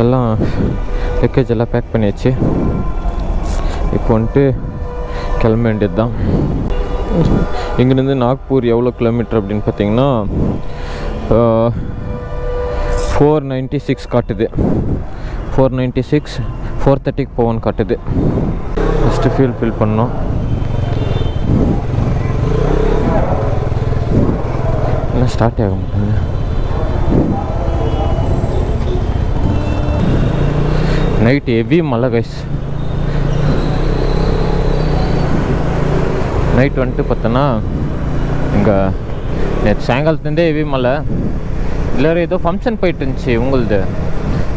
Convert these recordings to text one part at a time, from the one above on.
எல்லாம் லக்கேஜ் எல்லாம் பேக் பண்ணியாச்சு. இப்போ வந்துட்டு கிளம்ப வேண்டியது தான். இங்கேருந்து நாக்பூர் எவ்வளோ கிலோமீட்டர் அப்படின்னு பார்த்தீங்கன்னா 496 காட்டுது. 496, 430 போவோன்னு காட்டுது. ஃபஸ்ட்டு ஃபில் பண்ணோம். இன்னும் ஸ்டார்ட் ஆக மாட்டேங்க. நைட் ஹெவி மழை கைஸ். நைட் வந்துட்டு பார்த்தோன்னா இங்கே நேற்று சாயங்காலத்துலேருந்தே ஹெவி மழை. எல்லோரும் ஏதோ ஃபங்க்ஷன் போயிட்டு இருந்துச்சு. உங்களது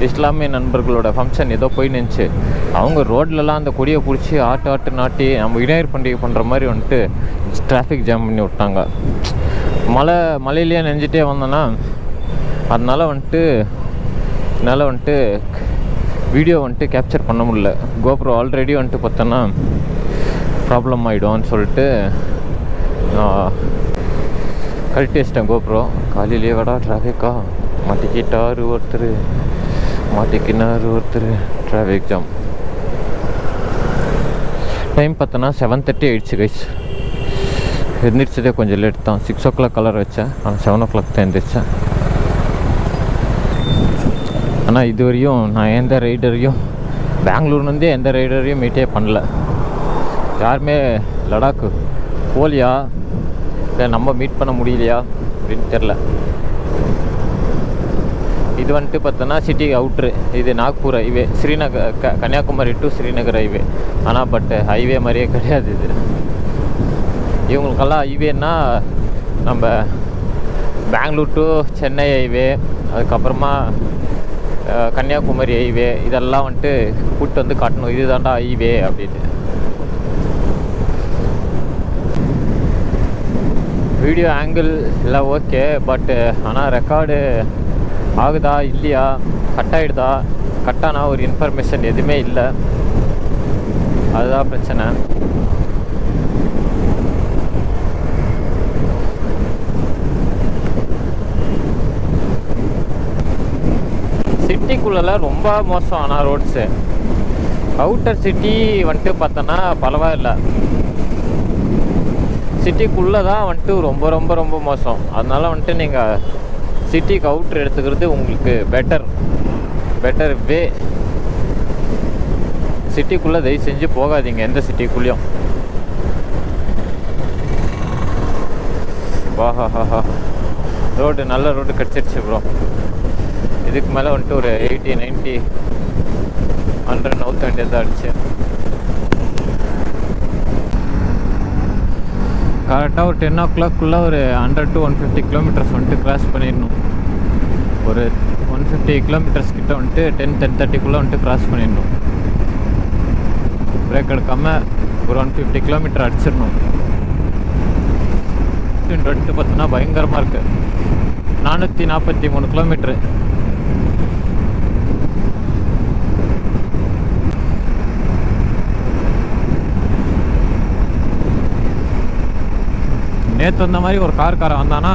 இஸ்லாமிய நண்பர்களோட ஃபங்க்ஷன் ஏதோ போயின்னு இருந்துச்சு. அவங்க ரோட்லலாம் அந்த கொடியை பிடிச்சி ஆட்டு நாட்டி நம்ம விநாயகர் பண்டிகை பண்ணுற மாதிரி வந்துட்டு டிராஃபிக் ஜாம் பண்ணி விட்டாங்க. மழையிலேயே நெஞ்சிட்டே வந்தோன்னா அதனால் வந்துட்டு என்னால் வந்துட்டு வீடியோ வந்துட்டு கேப்சர் பண்ண முடியல. கோப்ரோ ஆல்ரெடி வந்துட்டு பார்த்தோன்னா ப்ராப்ளம் ஆகிடும்னு சொல்லிட்டு கழட்டி வச்சிட்டேன் கோப்ரோ. காலையிலேயே கடா டிராஃபிக்கா மாட்டிக்கிட்டார் ஒருத்தர், மாட்டிக்கினார் ஒருத்தர். Traffic jam. டைம் பார்த்தோன்னா 7:30 ஆகிடுச்சு கைஸ். எழுந்திரிச்சதே கொஞ்சம் லேட் தான். 6 o'clock கலர் வச்சேன். ஆனால் 7 o'clock தான் எழுந்திரிச்சேன். ஆனால் இது வரையும் நான் எந்த ரைடரையும் பெங்களூர்லேருந்தே எந்த ரைடரையும் மீட்டே பண்ணல. யாருமே லடாக்கு போலியா இல்லை நம்ம மீட் பண்ண முடியலையா அப்படின்னு தெரில. இது வந்துட்டு பார்த்தோன்னா சிட்டி அவுட்ரு. இது Nagpur highway, Srinagar Kanyakumari to Srinagar highway. ஆனால் பட் ஹைவே மாதிரியே கிடையாது இது. இவங்களுக்கெல்லாம் ஹைவேன்னா நம்ம பெங்களூர் டு சென்னை ஹைவே, அதுக்கப்புறமா கன்னியாகுமரி ஹைவே, இதெல்லாம் வந்துட்டு கூப்பிட்டு வந்து காட்டணும், இது தாண்டா ஹைவே அப்படின்னு. வீடியோ ஆங்கிள் எல்லாம் ஓகே, பட்டு ஆனால் ரெக்கார்டு ஆகுதா இல்லையா, கட் ஆகிடுதா, கட்டானா ஒரு இன்ஃபர்மேஷன் எதுவுமே இல்லை. அதுதான் பிரச்சனை. சிட்டிக்குள்ளெல்லாம் ரொம்ப மோசம். ஆனால் ரோட்ஸு அவுட்டர் சிட்டி வந்துட்டு பார்த்தோன்னா பரவாயில்ல. சிட்டிக்குள்ளே தான் வந்துட்டு ரொம்ப ரொம்ப ரொம்ப மோசம். அதனால வந்துட்டு நீங்கள் சிட்டிக்கு அவுட்ரு எடுத்துக்கிறது உங்களுக்கு பெட்டர் வே. சிட்டிக்குள்ளே தயவு செஞ்சு போகாதீங்க எந்த சிட்டிக்குள்ளேயும். வாஹாஹா, ரோடு நல்ல ரோடு கிடச்சிருச்சு ப்ரோ. இதுக்கு மேலே வந்துட்டு ஒரு 80, 90, 100 நவுத்த வேண்டியதாக ஆகிடுச்சு. கரெக்டாக ஒரு 10 o'clock ஒரு 100 to 150 கிலோமீட்டர்ஸ் வந்துட்டு கிராஸ் பண்ணிடணும். ஒரு 150 கிலோமீட்டர்ஸ் கிட்ட வந்துட்டு 10-10:30 வந்துட்டு கிராஸ் பண்ணிடணும். பிரேக் எடுக்காமல் ஒரு 150 கிலோமீட்டர் அடிச்சிடணும். வந்துட்டு பார்த்தோன்னா பயங்கரமாக இருக்குது. 443 கிலோமீட்ரு. நேற்று வந்த மாதிரி ஒரு காரன் வந்தானா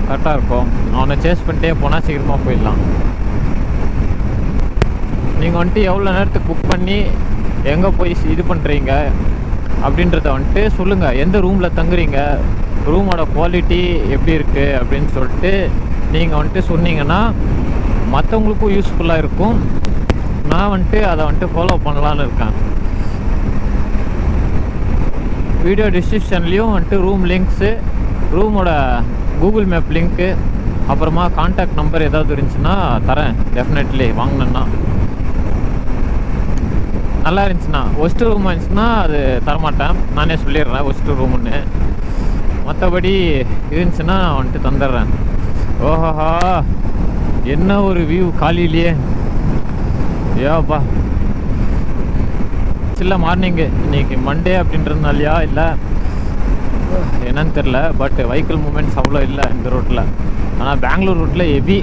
கரெக்டாக இருக்கும். அவனை சேஸ் பண்ணிட்டே போனால் சீக்கிரமாக போயிடலாம். நீங்கள் வந்துட்டு எவ்வளோ நேரத்துக்கு புக் பண்ணி எங்கே போய் இது பண்ணுறீங்க அப்படின்றத வந்துட்டு சொல்லுங்கள். எந்த ரூமில் தங்குறீங்க, ரூமோட குவாலிட்டி எப்படி இருக்குது அப்படின்னு சொல்லிட்டு நீங்கள் வந்துட்டு சொன்னீங்கன்னா மற்றவங்களுக்கும் யூஸ்ஃபுல்லாக இருக்கும். நான் வந்துட்டு அதை வந்துட்டு ஃபாலோ பண்ணலான்னு இருக்கேன். வீடியோ டிஸ்கிரிப்ஷன்லேயும் வந்துட்டு ரூம் லிங்க்ஸு, ரூமோட கூகுள் மேப் லிங்க்கு, அப்புறமா கான்டாக்ட் நம்பர் ஏதாவது இருந்துச்சுன்னா தரேன். டெஃபினெட்லி வாங்கினேன்னா நல்லா இருந்துச்சுன்னா. ஒஸ்ட்டு ரூம் இருந்துச்சுன்னா அது தரமாட்டேன், நானே சொல்லிடுறேன் ஒஸ்ட்டு ரூமுன்னு. மற்றபடி இருந்துச்சுன்னா வந்துட்டு தந்துடுறேன். ஓஹோஹா, என்ன ஒரு வியூ காலையிலேயே. ஏப்பா இல்லை மார்னிங்கு இன்றைக்கி மண்டே அப்படின்றதுனாலையா இல்லை என்னன்னு தெரில. பட் வெஹிக்கிள் மூமெண்ட்ஸ் அவ்வளோ இல்லை இந்த ரோட்டில். ஆனால் பெங்களூர் ரோட்டில் ஹெவி.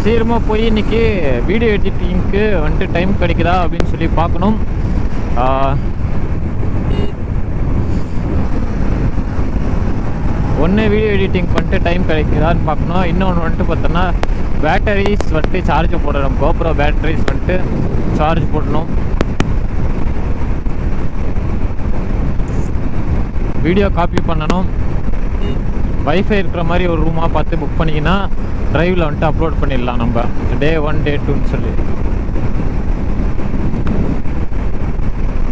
சீக்கிரமாக போய் இன்றைக்கி வீடியோ எடிட்டிங்க்கு வந்துட்டு டைம் கிடைக்குதா அப்படின்னு சொல்லி பார்க்கணும். ஒன்று வீடியோ எடிட்டிங் பண்ணிட்டு டைம் கிடைக்குதான்னு பார்க்கணும். இன்னொன்று வந்துட்டு பார்த்தோன்னா பேட்டரிஸ் வந்துட்டு சார்ஜ் போடணும். கோப்ரோ பேட்டரிஸ் வந்துட்டு சார்ஜ் போடணும். வீடியோ காப்பி பண்ணணும். வைஃபை இருக்கிற மாதிரி ஒரு ரூமாக பார்த்து புக் பண்ணிங்கன்னா ட்ரைவில் வந்துட்டு அப்லோட் பண்ணிடலாம் நம்ம டே 1 டே 2ன்னு சொல்லி.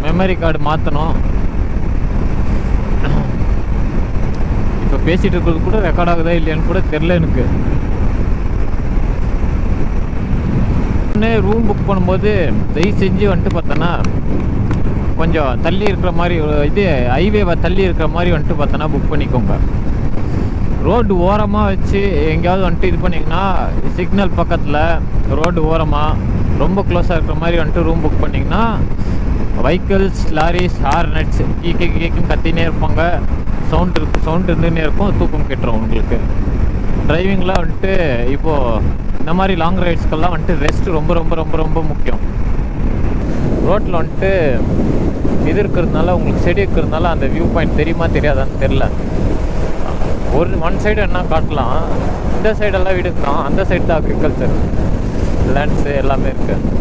மெமரி கார்டு மாற்றணும். இப்போ பேசிகிட்டு இருக்கிறது கூட ரெக்கார்ட் ஆகுதா இல்லையான்னு கூட தெரில எனக்கு. ரூம் புக் பண்ணும்போது தயவு செஞ்சு வந்துட்டு பார்த்தோன்னா கொஞ்சம் தள்ளி இருக்கிற மாதிரி இது ஹைவேவை தள்ளி இருக்கிற மாதிரி வந்துட்டு பார்த்தோன்னா புக் பண்ணிக்கோங்க. ரோடு ஓரமாக வச்சு எங்கேயாவது வந்துட்டு இது பண்ணிங்கன்னா சிக்னல் பக்கத்தில் ரோடு ஓரமாக ரொம்ப க்ளோஸாக இருக்கிற மாதிரி வந்துட்டு ரூம் புக் பண்ணிங்கன்னா வெஹிக்கிள்ஸ் லாரிஸ் ஹார்னட்ஸ் கேக்குன்னு கத்தினே இருப்பாங்க. சவுண்ட் இருந்துன்னே இருக்கும். தூக்கம் கெட்டுரும் உங்களுக்கு. டிரைவிங்கில் வந்துட்டு இப்போது இந்த மாதிரி லாங் ரைட்ஸ்க்கெல்லாம் வந்துட்டு ரெஸ்ட் ரொம்ப ரொம்ப ரொம்ப ரொம்ப முக்கியம். ரோட்டில் வந்துட்டு இது இருக்கிறதுனால உங்களுக்கு செடி இருக்கிறதுனால அந்த வியூ பாயிண்ட் தெரியுமா தெரியாதான்னு தெரில. ஒன் சைடு என்ன காட்டலாம், இந்த சைடெல்லாம் வீடு தான், அந்த சைடு தான் அக்ரிகல்ச்சர் லேண்ட்ஸு எல்லாமே இருக்குது.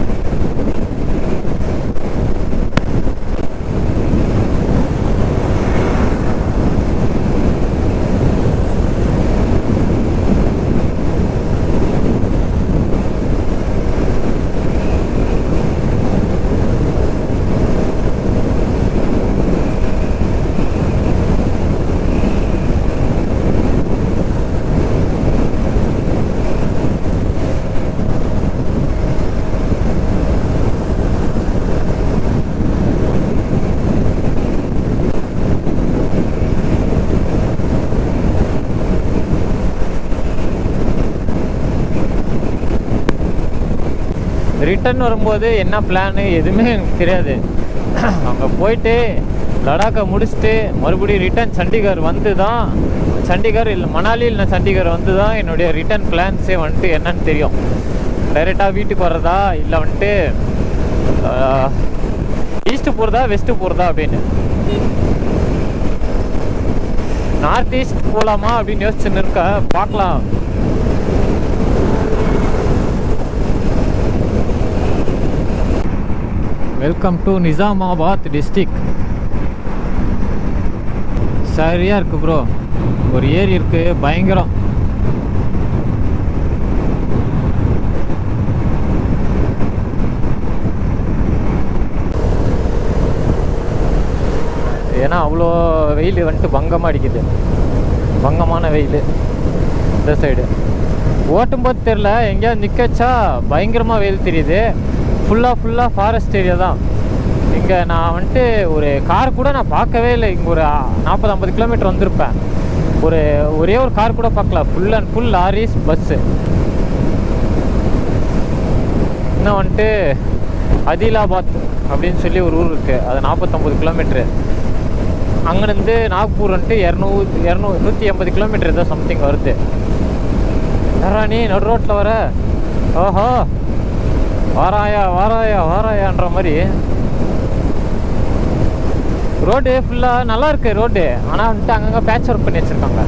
ரிட்டர்ன் வரும்போது என்ன பிளானு எதுவுமே எனக்கு தெரியாது. அங்கே போயிட்டு லடாக்கை முடிச்சுட்டு மறுபடியும் ரிட்டர்ன் சண்டிகர் வந்து தான், சண்டிகர் இல்லை மணாலி இல்லை சண்டிகர் வந்து தான் என்னுடைய ரிட்டர்ன் பிளான்ஸே வந்துட்டு என்னன்னு தெரியும். டைரெக்டாக வீட்டுக்கு வர்றதா இல்லை வந்துட்டு ஈஸ்ட்டு போகிறதா வெஸ்ட்டு போகிறதா அப்படின்னு. நார்த் ஈஸ்ட் போகலாமா அப்படின்னு யோசிச்சுன்னு இருக்க. பார்க்கலாம். Welcome to Nizamabad district. சரியாக இருக்குது ப்ரோ. ஒரு ஏரி இருக்குது, பயங்கரம். ஏன்னா அவ்வளோ வெயில் வந்துட்டு பங்கமாக அடிக்குது. பங்கமான வெயில் இந்த சைடு. ஓட்டும்போது தெரில, எங்கேயாவது நிற்க வச்சா பயங்கரமாக வெயில் தெரியுது. ஃபுல்லாக ஃபாரஸ்ட் ஏரியா தான். இங்கே நான் வந்துட்டு ஒரு கார் கூட நான் பார்க்கவே இல்லை. இங்கே ஒரு 40-50 கிலோமீட்டர் வந்திருப்பேன். ஒரே ஒரு கார் கூட பார்க்கல. Full and full loris bus. இன்னும் வந்துட்டு அதிலாபாத் அப்படின்னு சொல்லி ஒரு ஊர் இருக்குது. அது 40-50 கிலோமீட்ரு. அங்கேருந்து நாக்பூர் வந்துட்டு 180 கிலோமீட்டர் ஏதோ சம்திங் வருது. யாரா நீ நடு ரோட்டில் வர? ஓஹோ, வாராயான்ற மாதிரி. ரோடு ஃபுல்லாக நல்லா இருக்கு ரோடு. ஆனால் வந்துட்டு அங்கங்கே பேட்ச் ஒர்க் பண்ணி வச்சுருக்காங்க.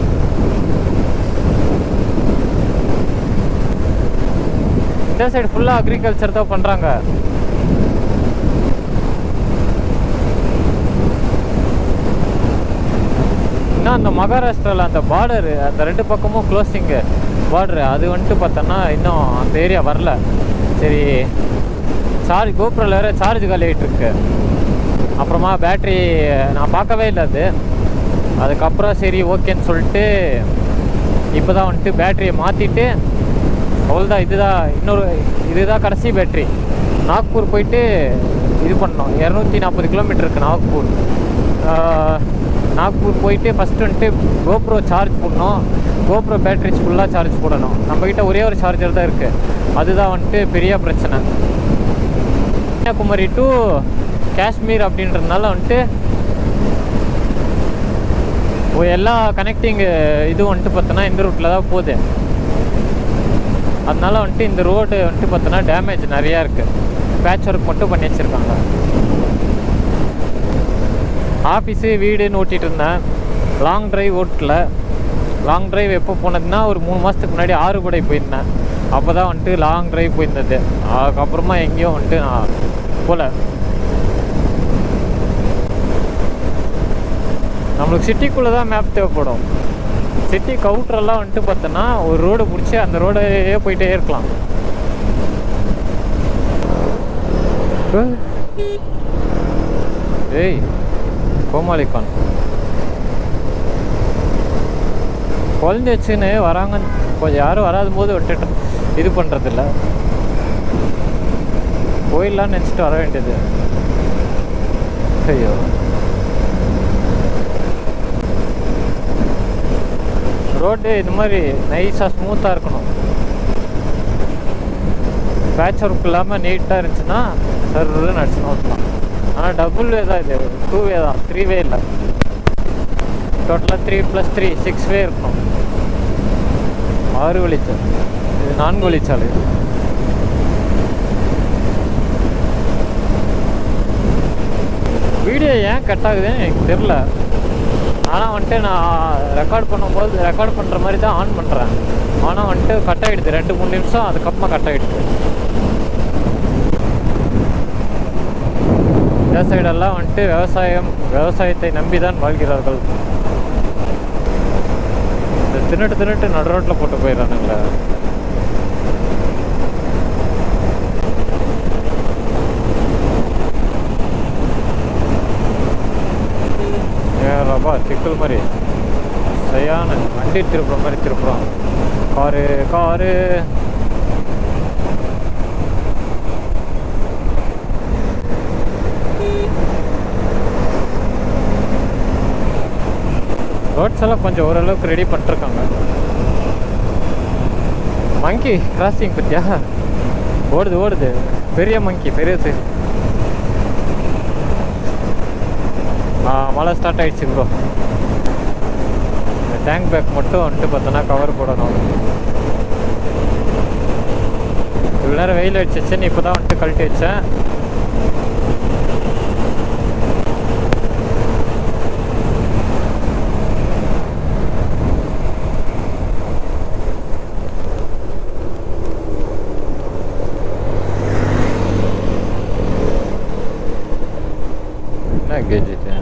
இந்த சைடு ஃபுல்லாக அக்ரிகல்ச்சர் தான் பண்ணுறாங்க. இன்னும் அந்த மகாராஷ்டிராவில் அந்த பார்டரு, அந்த 2 பக்கமும் க்ளோசிங்கு பார்டரு, அது வந்துட்டு பார்த்தோன்னா இன்னும் அந்த ஏரியா வரல. சரி, கோப்ரோவில் வேறு சார்ஜ் காலி ஆகிட்டு இருக்கு. அப்புறமா பேட்ரி நான் பார்க்கவே இல்லை. அதுக்கப்புறம் சரி ஓகேன்னு சொல்லிட்டு இப்போ தான் வந்துட்டு பேட்டரியை மாற்றிட்டு அவ்வளோதான். இதுதான் கடைசி பேட்ரி. நாக்பூர் போயிட்டு இது பண்ணோம். 240 கிலோமீட்டர் இருக்குது நாக்பூர். நாக்பூர் போயிட்டு ஃபஸ்ட்டு வந்துட்டு கோப்ரோ சார்ஜ் பண்ணணும். கோப்ரோ பேட்டரிஸ் ஃபுல்லாக சார்ஜ் போடணும். நம்மக்கிட்ட ஒரே ஒரு சார்ஜர் தான் இருக்குது. அதுதான் வந்துட்டு பெரிய பிரச்சனை. கன்னியாகுமரி டு காஷ்மீர் அப்படின்றதுனால வந்துட்டு எல்லா கனெக்டிங் இதுவும் வந்துட்டு பார்த்தோன்னா இந்த ரூட்டில் தான் போகுது. அதனால வந்துட்டு இந்த ரோடு வந்துட்டு பார்த்தோன்னா டேமேஜ் நிறையா இருக்குது. பேட்ச் ஒர்க் மட்டும் பண்ணி வச்சுருக்காங்க. ஆஃபீஸு வீடுன்னு ஓட்டிகிட்டு இருந்தேன். லாங் டிரைவ் ஓட்டல. லாங் டிரைவ் எப்போ போனதுன்னா ஒரு 3 மாதத்துக்கு முன்னாடி ஆறுபடை போயிருந்தேன். அப்போ தான் வந்துட்டு லாங் டிரைவ் போயிருந்தது. அதுக்கப்புறமா எங்கேயும் வந்துட்டு நான் போகல. நம்மளுக்கு சிட்டிக்குள்ளே தான் மேப் தேவைப்படும். சிட்டி கவுட்ரெல்லாம் வந்துட்டு பார்த்தோன்னா ஒரு ரோடு பிடிச்சி அந்த ரோடையே போயிட்டே இருக்கலாம். ஏய் கோமாளிக்கான் குழந்தைச்சுன்னு வராங்க, கொஞ்சம் யாரும் வராத போது விட்டுட்டு இது பண்ணுறதில்ல. போயிடலான்னு நினச்சிட்டு வர வேண்டியது. ஐயோ, ரோடு இது மாதிரி நைஸாக ஸ்மூத்தாக இருக்கணும். பேட்ச் ஒர்க் இல்லாமல் நீட்டாக இருந்துச்சுன்னா சர்ன்னு அடிச்சுன்னு ஓட்டலாம். ஆனால் டபுள் வே தான் இது, 2 வே தான், 3 வே இல்லை. டோட்டலாக 3 + 3 6 வே இருக்கணும். 6 வழிச்சாலை, இது 4 வழிச்சாலை. வீடியோ ஏன் கட் ஆகுதுன்னு எனக்கு தெரில. ஆனால் வந்துட்டு நான் ரெக்கார்ட் பண்ணுற மாதிரி தான் ஆன் பண்ணுறேன். ஆனால் வந்துட்டு கட் ஆகிடுது 2-3 நிமிஷம், அதுக்கப்புறமா கட் ஆகிடுது. இந்த சைடெல்லாம் வந்துட்டு விவசாயத்தை நம்பி தான் வாழ்கிறார்கள். இந்த தின்னுட்டு நடு ரோட்டில் போட்டு போயிடறானுங்களே. ஏறாப்பா சிக்கல் மாதிரி சரியான வண்டி திருப்புற மாதிரி திருப்புறான். காரு ரோட்ஸ் எல்லாம் கொஞ்சம் ஓரளவுக்கு ரெடி பண்ணிருக்காங்க. மங்கி கிராசிங் பத்தியா ஓடுது பெரிய மங்கி, பெரிய சைஸ். மழை ஸ்டார்ட் ஆகிடுச்சு ப்ரோ. இந்த டேங்க் பேக் மட்டும் வந்துட்டு பார்த்தோன்னா கவர் போடணும். இவ்வளோ நேரம் வெயில் அடிச்சிச்சுன்னு இப்போ தான் வந்துட்டு கழட்டி வச்சேன். என்ன கேஜெட்டு